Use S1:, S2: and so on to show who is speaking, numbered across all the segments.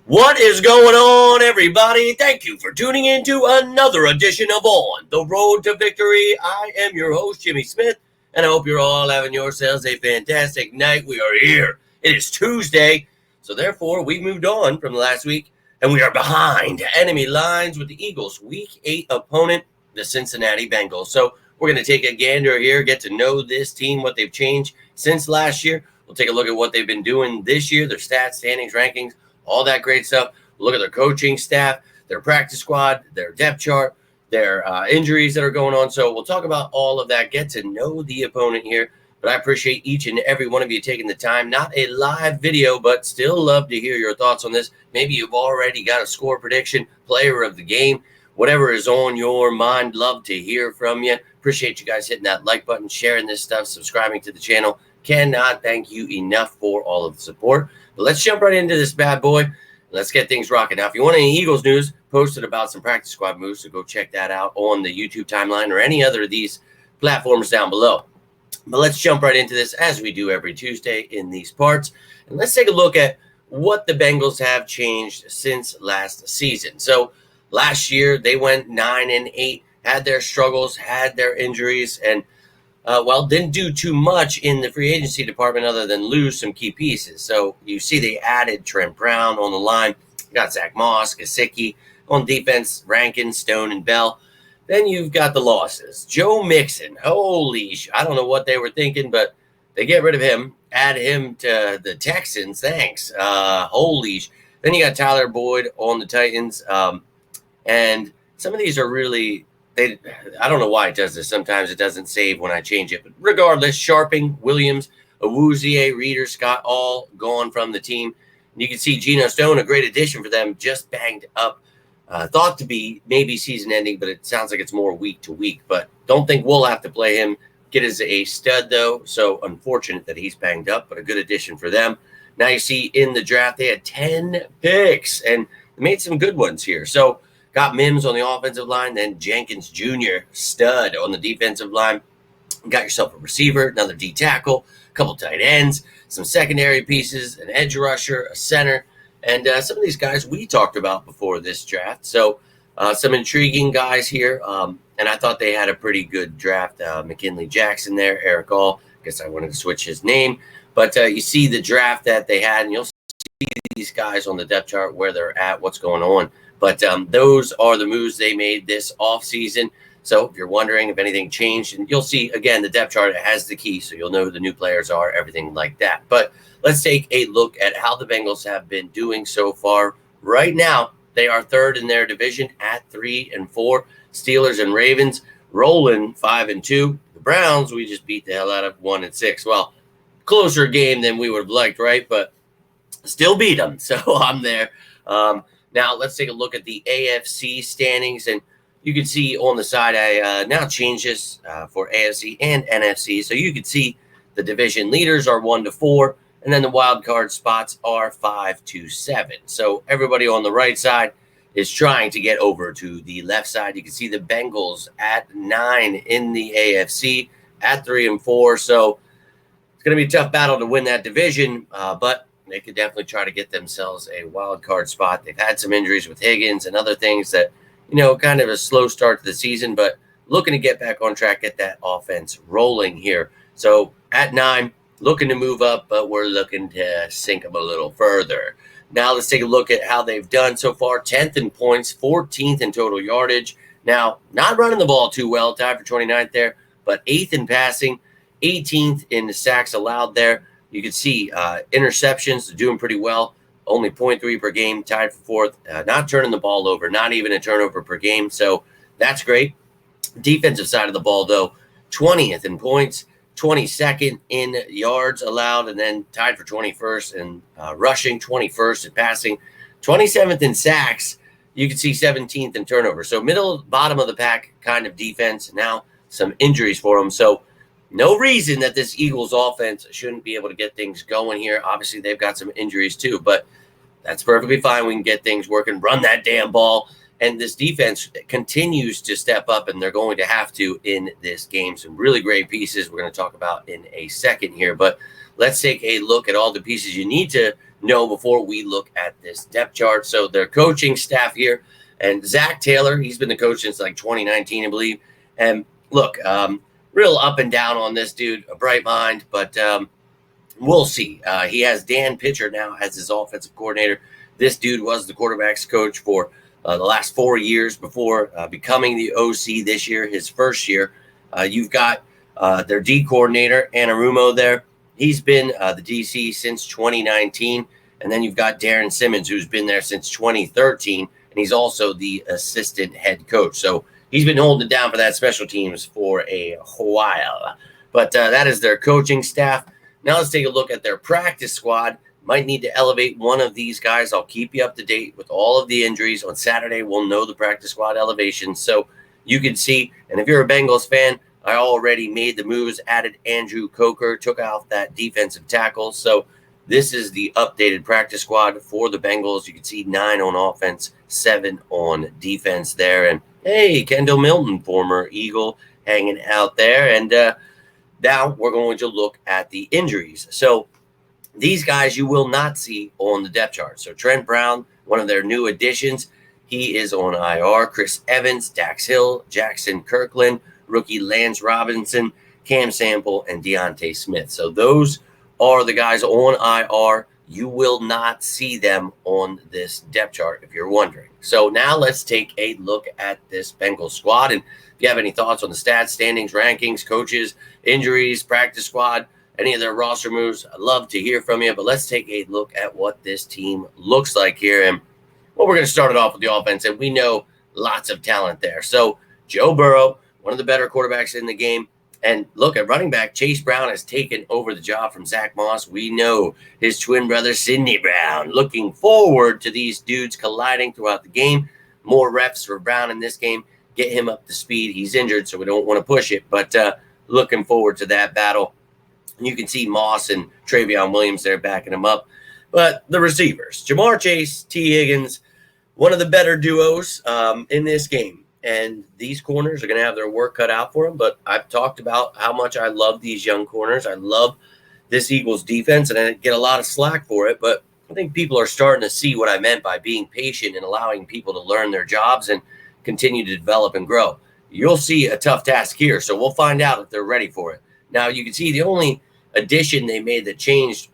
S1: What is going on, everybody? Thank you for tuning in to another edition of On the Road to Victory. I am your host, Jimmy Smith, and I hope you're all having yourselves a fantastic night. We are here. It is Tuesday, so therefore we moved on from last week, and we are behind enemy lines with the Eagles' Week 8 opponent, the Cincinnati Bengals. So we're going to take a gander here, get to know this team, what they've changed since last year. We'll take a look at what they've been doing this year, their stats, standings, rankings, all that great stuff. Look at their coaching staff, their practice squad, their depth chart, their injuries that are going on. So we'll talk about all of that, get to know the opponent here. But I appreciate each and every one of you taking the time. Not a live video, but still love to hear your thoughts on this. Maybe you've already got a score prediction, player of the game, whatever is on your mind. Love to hear from you. Appreciate you guys hitting that like button, sharing this stuff, subscribing to the channel. Cannot thank you enough for all of the support. But let's jump right into this bad boy. Let's get things rocking. Now, if you want any Eagles news, posted about some practice squad moves, so go check that out on the YouTube timeline or any other of these platforms down below. But let's jump right into this as we do every Tuesday in these parts. And let's take a look at what the Bengals have changed since last season. So last year, they went 9-8, had their struggles, had their injuries, and didn't do too much in the free agency department other than lose some key pieces. So you see they added Trent Brown on the line. You got Zach Moss, Gesicki. On defense, Rankin, Stone, and Bell. Then you've got the losses. Joe Mixon. Holy I don't know what they were thinking, but they get rid of him, add him to the Texans. Thanks. Then you got Tyler Boyd on the Titans. And some of these are really... I don't know why it does this. Sometimes it doesn't save when I change it. But regardless, Sharping, Williams, Awuzie, Reeder, Scott, all gone from the team. And you can see Geno Stone, a great addition for them, just banged up. Thought to be maybe season ending, but it sounds like it's more week to week. But don't think we'll have to play him. Get as a stud, though. So unfortunate that he's banged up, but a good addition for them. Now you see in the draft, they had 10 picks and made some good ones here. So got Mims on the offensive line, then Jenkins Jr., stud on the defensive line. Got yourself a receiver, another D tackle, a couple tight ends, some secondary pieces, an edge rusher, a center, and some of these guys we talked about before this draft. So some intriguing guys here, and I thought they had a pretty good draft. McKinley Jackson there, Eric All. I guess I wanted to switch his name. But you see the draft that they had, and you'll see these guys on the depth chart, where they're at, what's going on. But those are the moves they made this offseason. So if you're wondering if anything changed, and you'll see, again, the depth chart has the key, so you'll know who the new players are, everything like that. But let's take a look at how the Bengals have been doing so far. Right now, they are third in their division at 3-4. Steelers and Ravens rolling 5-2. The Browns, we just beat the hell out of 1-6. Well, closer game than we would have liked, right? But still beat them, so I'm there. Now, let's take a look at the AFC standings, and you can see on the side I now changed this for AFC and NFC, so you can see the division leaders are 1-4, and then the wild card spots are 5-7. So everybody on the right side is trying to get over to the left side. You can see the Bengals at 9 in the AFC at 3-4, so it's going to be a tough battle to win that division, but they could definitely try to get themselves a wild card spot. They've had some injuries with Higgins and other things that, kind of a slow start to the season, but looking to get back on track, get that offense rolling here. So at 9, looking to move up, but we're looking to sink them a little further. Now let's take a look at how they've done so far. 10th in points, 14th in total yardage. Now, not running the ball too well, tied for 29th there, but 8th in passing, 18th in the sacks allowed there. You can see interceptions doing pretty well, only 0.3 per game, tied for 4th, not turning the ball over, not even a turnover per game. So that's great. Defensive side of the ball, though, 20th in points, 22nd in yards allowed, and then tied for 21st in rushing, 21st in passing, 27th in sacks. You can see 17th in turnover. So bottom of the pack kind of defense. Now some injuries for them. So no reason that this Eagles offense shouldn't be able to get things going here. Obviously, they've got some injuries too, but that's perfectly fine. We can get things working, run that damn ball. And this defense continues to step up, and they're going to have to in this game. Some really great pieces we're going to talk about in a second here. But let's take a look at all the pieces you need to know before we look at this depth chart. So their coaching staff here, and Zach Taylor, he's been the coach since like 2019, I believe. And look, real up and down on this dude, a bright mind, but we'll see. He has Dan Pitcher now as his offensive coordinator. This dude was the quarterback's coach for the last 4 years before becoming the OC this year, his first year. You've got their D coordinator, Anarumo, there. He's been the DC since 2019. And then you've got Darren Simmons, who's been there since 2013. And he's also the assistant head coach. So he's been holding it down for that special teams for a while. But that is their coaching staff. Now let's take a look at their practice squad. Might need to elevate one of these guys. I'll keep you up to date with all of the injuries. On Saturday, we'll know the practice squad elevation. So you can see, and if you're a Bengals fan, I already made the moves, added Andrew Coker, took out that defensive tackle. So this is the updated practice squad for the Bengals. You can see 9 on offense, 7 on defense there. And hey, Kendall Milton, former Eagle, hanging out there. And now we're going to look at the injuries. So these guys you will not see on the depth chart. So Trent Brown, one of their new additions, he is on IR. Chris Evans, Dax Hill, Jackson Kirkland, rookie Lance Robinson, Cam Sample, and Deontay Smith. So those are the guys on IR. You will not see them on this depth chart if you're wondering. So now let's take a look at this Bengals squad. And if you have any thoughts on the stats, standings, rankings, coaches, injuries, practice squad, any of their roster moves, I'd love to hear from you. But let's take a look at what this team looks like here. And well, we're going to start it off with the offense. And we know lots of talent there. So Joe Burrow, one of the better quarterbacks in the game. And look, at running back, Chase Brown has taken over the job from Zach Moss. We know his twin brother, Sidney Brown. Looking forward to these dudes colliding throughout the game. More reps for Brown in this game. Get him up to speed. He's injured, so we don't want to push it. But looking forward to that battle. You can see Moss and Travion Williams there backing him up. But the receivers, Jamar Chase, T. Higgins, one of the better duos in this game. And these corners are going to have their work cut out for them. But I've talked about how much I love these young corners. I love this Eagles defense, and I get a lot of slack for it. But I think people are starting to see what I meant by being patient and allowing people to learn their jobs and continue to develop and grow. You'll see a tough task here, so we'll find out if they're ready for it. Now, you can see the only addition they made that changed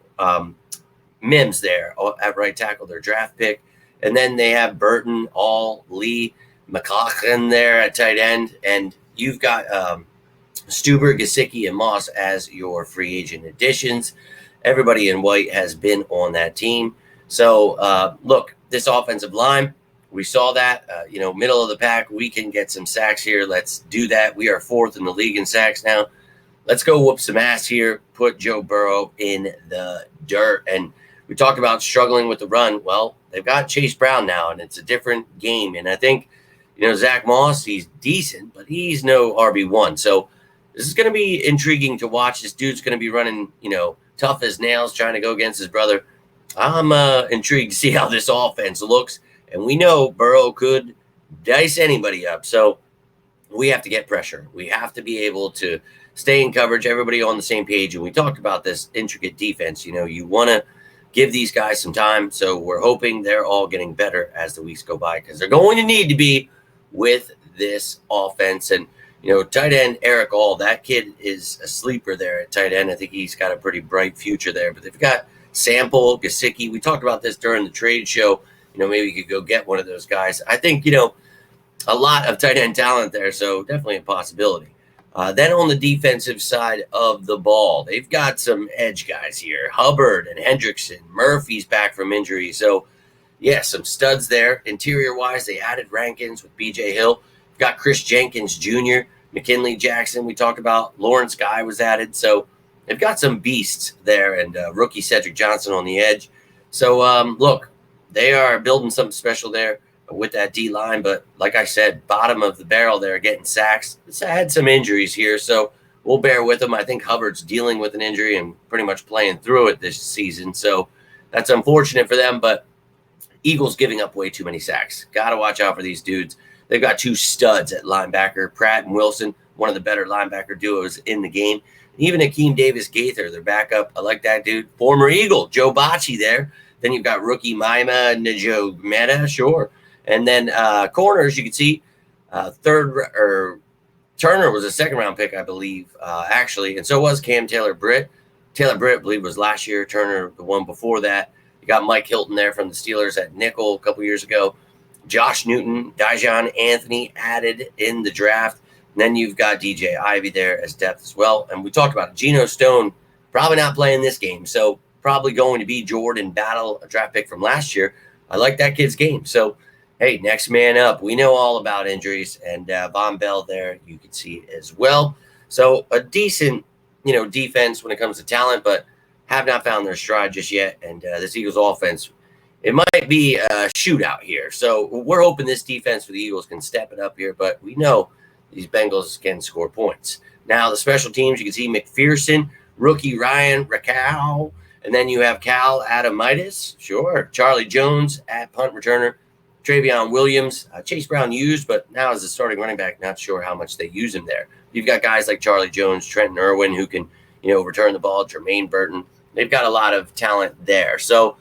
S1: Mims there at right tackle, their draft pick. And then they have Burton, All, Lee, McLaughlin there at tight end, and you've got Stuber, Gesicki, and Moss as your free agent additions. Everybody in white has been on that team. So, look, this offensive line, we saw that, middle of the pack. We can get some sacks here. Let's do that. We are 4th in the league in sacks now. Let's go whoop some ass here, put Joe Burrow in the dirt. And we talked about struggling with the run. Well, they've got Chase Brown now, and it's a different game. And I think Zach Moss, he's decent, but he's no RB1. So this is going to be intriguing to watch. This dude's going to be running, tough as nails, trying to go against his brother. I'm intrigued to see how this offense looks. And we know Burrow could dice anybody up. So we have to get pressure. We have to be able to stay in coverage, everybody on the same page. And we talked about this intricate defense. You want to give these guys some time. So we're hoping they're all getting better as the weeks go by, because they're going to need to be with this offense. And, tight end Eric All, that kid is a sleeper there at tight end. I think he's got a pretty bright future there. But they've got Sample, Gesicki. We talked about this during the trade show. Maybe you could go get one of those guys. I think, a lot of tight end talent there, so definitely a possibility. Then on the defensive side of the ball, they've got some edge guys here. Hubbard and Hendrickson. Murphy's back from injury. So, yeah, some studs there. Interior-wise, they added Rankins with B.J. Hill. We've got Chris Jenkins Jr., McKinley Jackson. We talked about Lawrence Guy was added. So they've got some beasts there, and rookie Cedric Johnson on the edge. So, look, they are building something special there with that D-line. But like I said, bottom of the barrel there, getting sacks. It's had some injuries here, so we'll bear with them. I think Hubbard's dealing with an injury and pretty much playing through it this season. So that's unfortunate for them, but Eagles giving up way too many sacks. Got to watch out for these dudes. They've got 2 studs at linebacker, Pratt and Wilson, one of the better linebacker duos in the game. Even Akeem Davis-Gaither, their backup. I like that dude. Former Eagle, Joe Bocci there. Then you've got rookie Maima Njogmeta, sure. And then corners, you can see Turner was a second-round pick, I believe, actually, and so was Cam Taylor-Britt. Taylor-Britt, I believe, was last year. Turner, the one before that. You got Mike Hilton there from the Steelers at nickel a couple years ago. Josh Newton, Dijon Anthony added in the draft. And then you've got DJ Ivy there as depth as well. And we talked about it. Geno Stone probably not playing this game, so probably going to be Jordan Battle, a draft pick from last year. I like that kid's game. So, hey, next man up. We know all about injuries, and Von Bell there you can see as well. So a decent, defense when it comes to talent, but have not found their stride just yet. And this Eagles offense, it might be a shootout here. So we're hoping this defense for the Eagles can step it up here, but we know these Bengals can score points. Now the special teams, you can see McPherson, rookie Ryan Rakow, and then you have Cal Adamitis, sure, Charlie Jones at punt returner, Travion Williams, Chase Brown used, but now as a starting running back, not sure how much they use him there. You've got guys like Charlie Jones, Trenton Irwin, who can, return the ball, Jermaine Burton. They've got a lot of talent there. So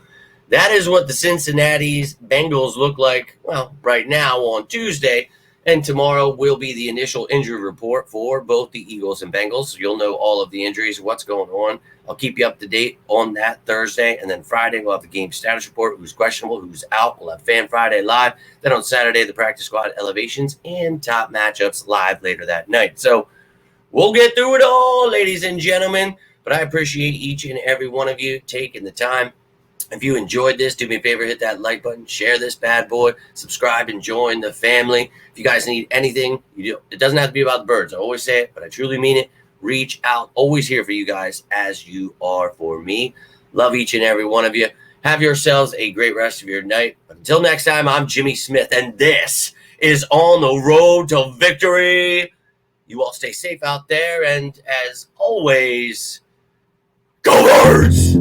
S1: that is what the Cincinnati Bengals look like, well, right now on Tuesday. And tomorrow will be the initial injury report for both the Eagles and Bengals. So you'll know all of the injuries, what's going on. I'll keep you up to date on that Thursday. And then Friday, we'll have the game status report, who's questionable, who's out. We'll have Fan Friday live. Then on Saturday, the practice squad elevations and top matchups live later that night. So we'll get through it all, ladies and gentlemen. But I appreciate each and every one of you taking the time. If you enjoyed this, do me a favor, hit that like button, share this bad boy, subscribe, and join the family. If you guys need anything, it doesn't have to be about the birds. I always say it, but I truly mean it. Reach out. Always here for you guys as you are for me. Love each and every one of you. Have yourselves a great rest of your night. But until next time, I'm Jimmy Smith, and this is On the Road to Victory. You all stay safe out there, and as always, go Birds!